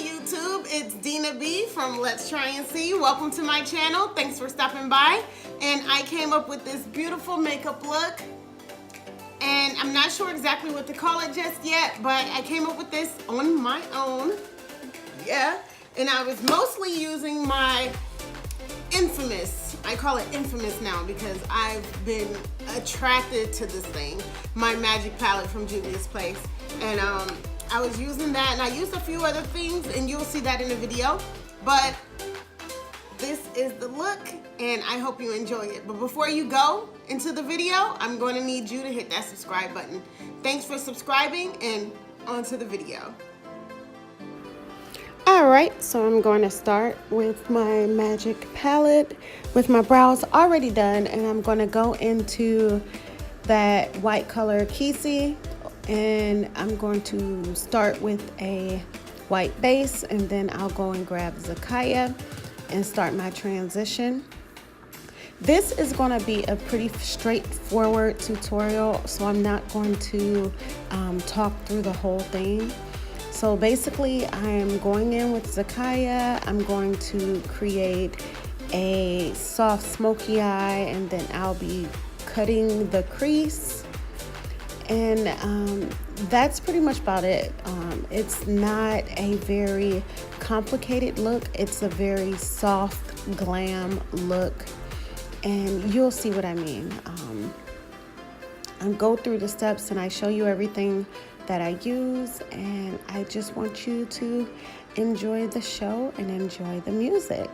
YouTube, it's Dina B from Let's Try and See. Welcome to my channel. Thanks for stopping by. And I came up with this beautiful makeup look. And I'm not sure exactly what to call it just yet, but I came up with this on my own. Yeah. And I was mostly using my Infamous, I call it Infamous now because I've been attracted to this thing, my magic palette from Juvia's Place. And I was using that, and I used a few other things, and you'll see that in the video. But this is the look, and I hope you enjoy it. But before you go into the video, I'm going to need you to hit that subscribe button. Thanks for subscribing, and on to the video. Alright, so I'm going to start with my magic palette with my brows already done, and I'm going to go into that white color Kisi, and I'm going to start with a white base, and then I'll go and grab Zakaya and start my transition. This is going to be a pretty straightforward tutorial, so I'm not going to talk through the whole thing. So basically, I'm going in with Zakaya. I'm going to create a soft smoky eye, and then I'll be cutting the crease. And that's pretty much about it. It's not a very complicated look. It's a very soft glam look, and you'll see what I mean. I go through the steps and I show you everything that I use, and I just want you to enjoy the show and enjoy the music.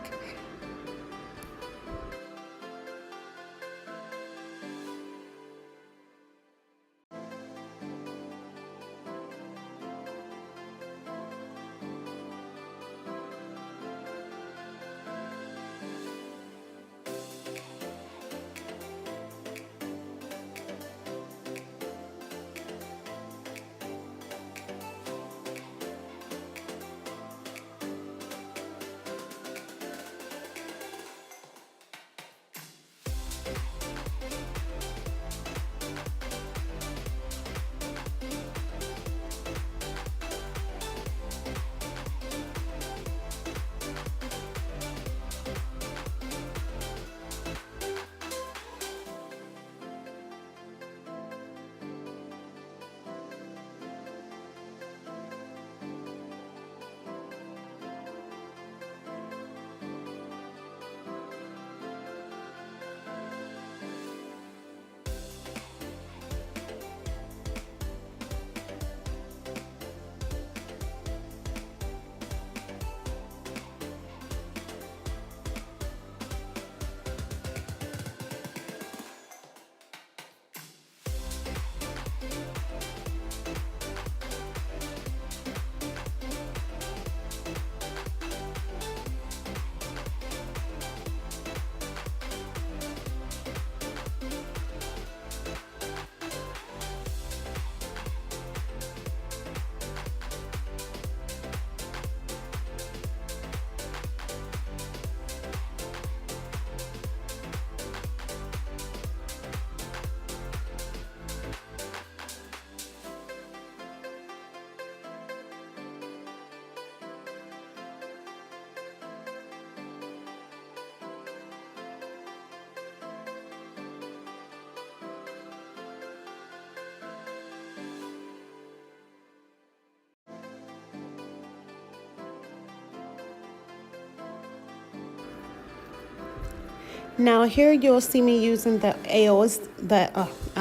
Now here you'll see me using the I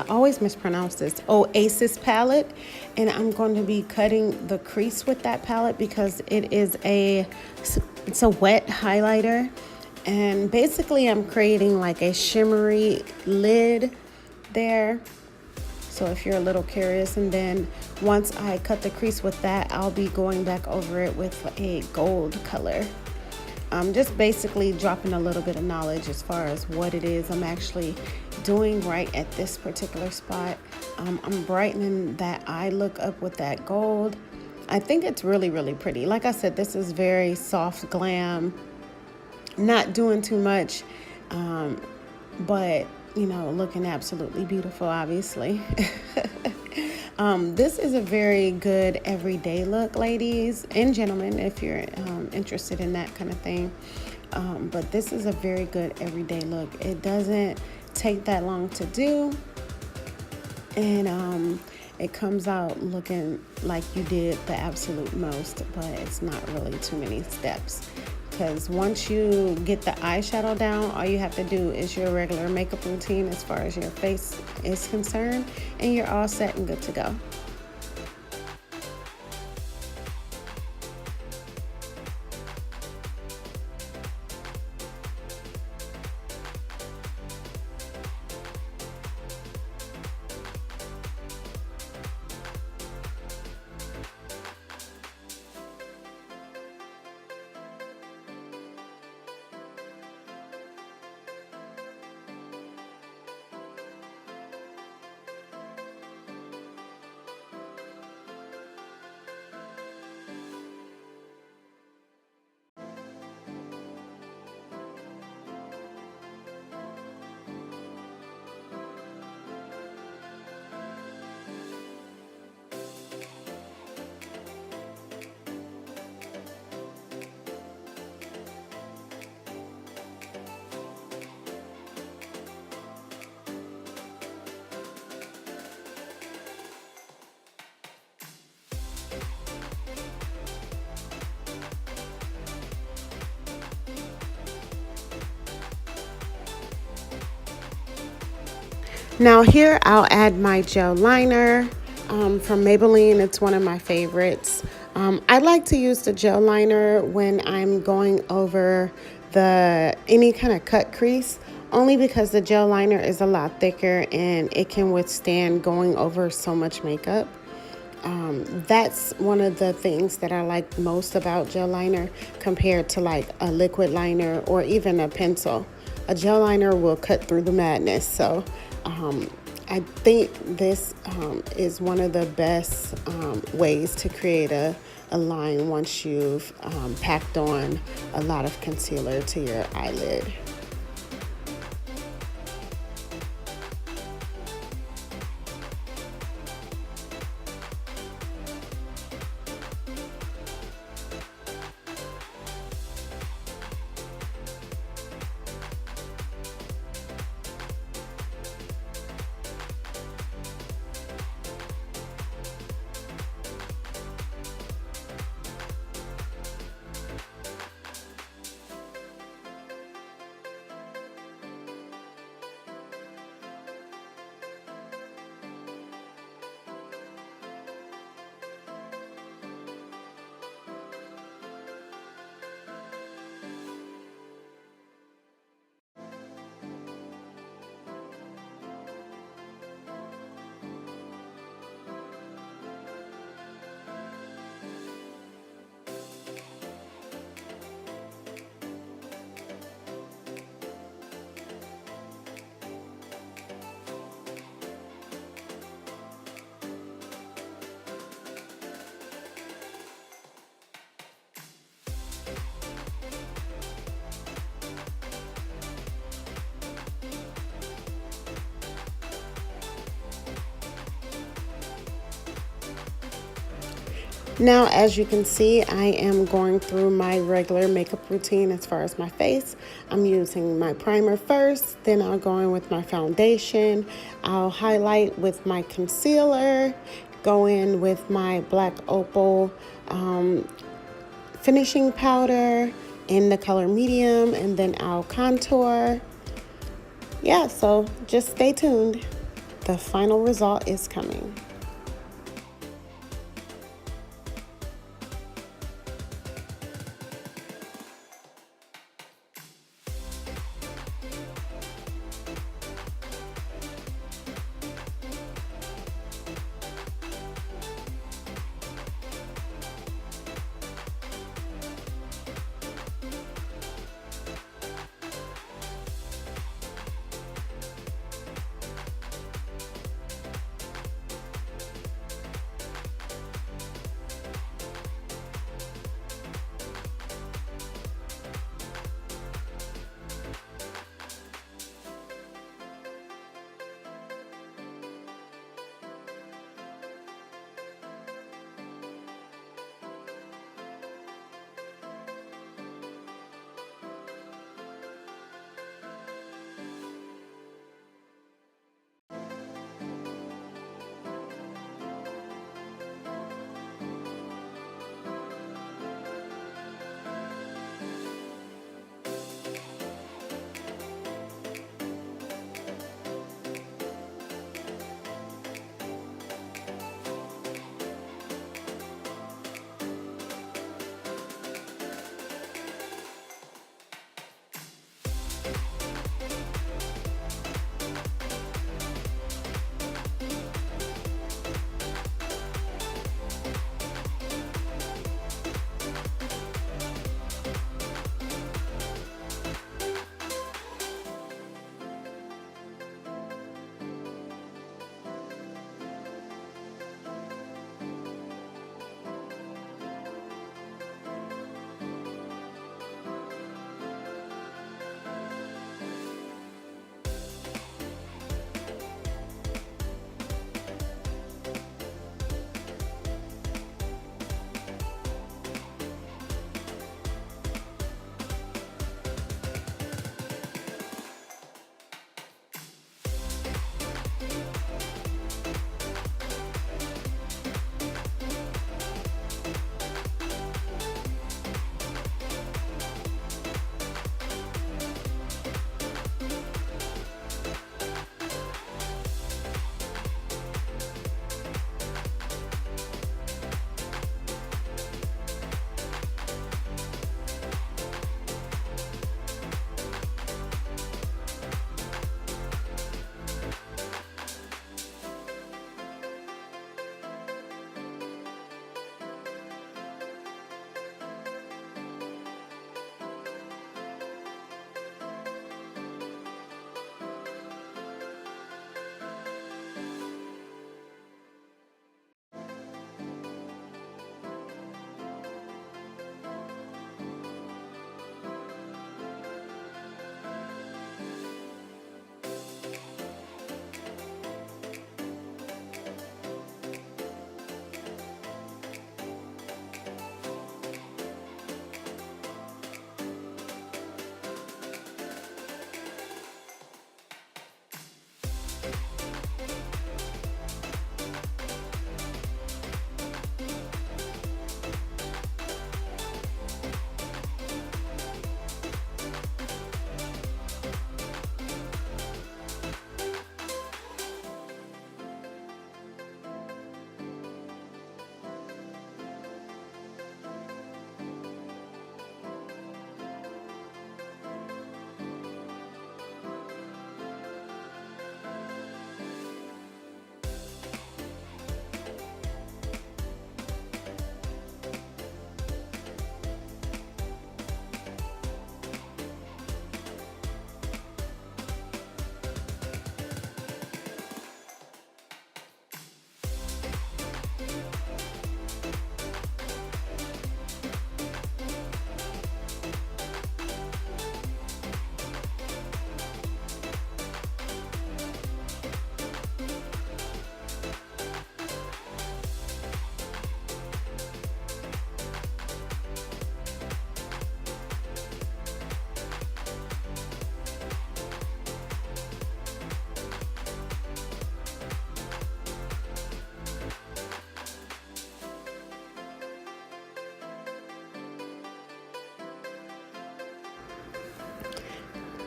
always mispronounce this, Oasis palette, and I'm going to be cutting the crease with that palette because it's a wet highlighter, and basically I'm creating like a shimmery lid there. So if you're a little curious, and then once I cut the crease with that, I'll be going back over it with a gold color. I'm just basically dropping a little bit of knowledge as far as what it is I'm actually doing right at this particular spot. I'm brightening that eye look up with that gold. I think it's really, really pretty. Like I said, this is very soft glam, not doing too much, but you know, looking absolutely beautiful, obviously. This is a very good everyday look, ladies and gentlemen, if you're interested in that kind of thing. But this is a very good everyday look. It doesn't take that long to do, and it comes out looking like you did the absolute most, but it's not really too many steps. Because once you get the eyeshadow down, all you have to do is your regular makeup routine as far as your face is concerned, and you're all set and good to go. Now here I'll add my gel liner from Maybelline. It's one of my favorites. I like to use the gel liner when I'm going over any kind of cut crease, only because the gel liner is a lot thicker and it can withstand going over so much makeup. That's one of the things that I like most about gel liner compared to like a liquid liner or even a pencil. A gel liner will cut through the madness. So I think this is one of the best ways to create a line once you've packed on a lot of concealer to your eyelid. Now, as you can see, I am going through my regular makeup routine as far as my face. I'm using my primer first, then I'll go in with my foundation. I'll highlight with my concealer, go in with my black opal finishing powder in the color medium, and then I'll contour. Yeah, so just stay tuned. The final result is coming.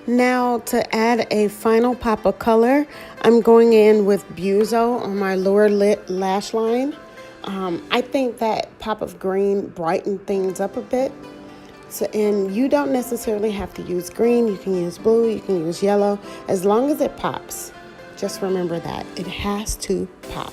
Now to add a final pop of color, I'm going in with Buzo on my lower lid lash line. I think that pop of green brightened things up a bit. So, and you don't necessarily have to use green. You can use blue, you can use yellow, as long as it pops. Just remember that it has to pop.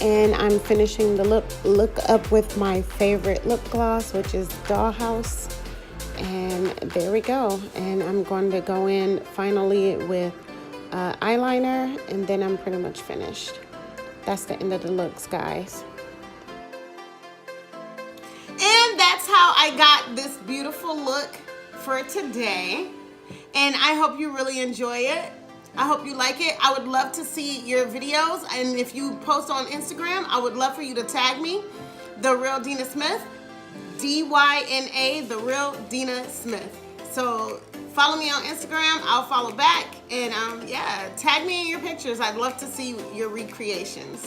And I'm finishing the look up with my favorite lip gloss, which is Dollhouse. And there we go. And I'm going to go in finally with eyeliner, and then I'm pretty much finished. That's the end of the looks, guys. And that's how I got this beautiful look for today. And I hope you really enjoy it. I hope you like it. I would love to see your videos, and if you post on Instagram, I would love for you to tag me, The Real Dina Smith, DYNA, The Real Dina Smith. So follow me on Instagram, I'll follow back, and yeah, tag me in your pictures. I'd love to see your recreations.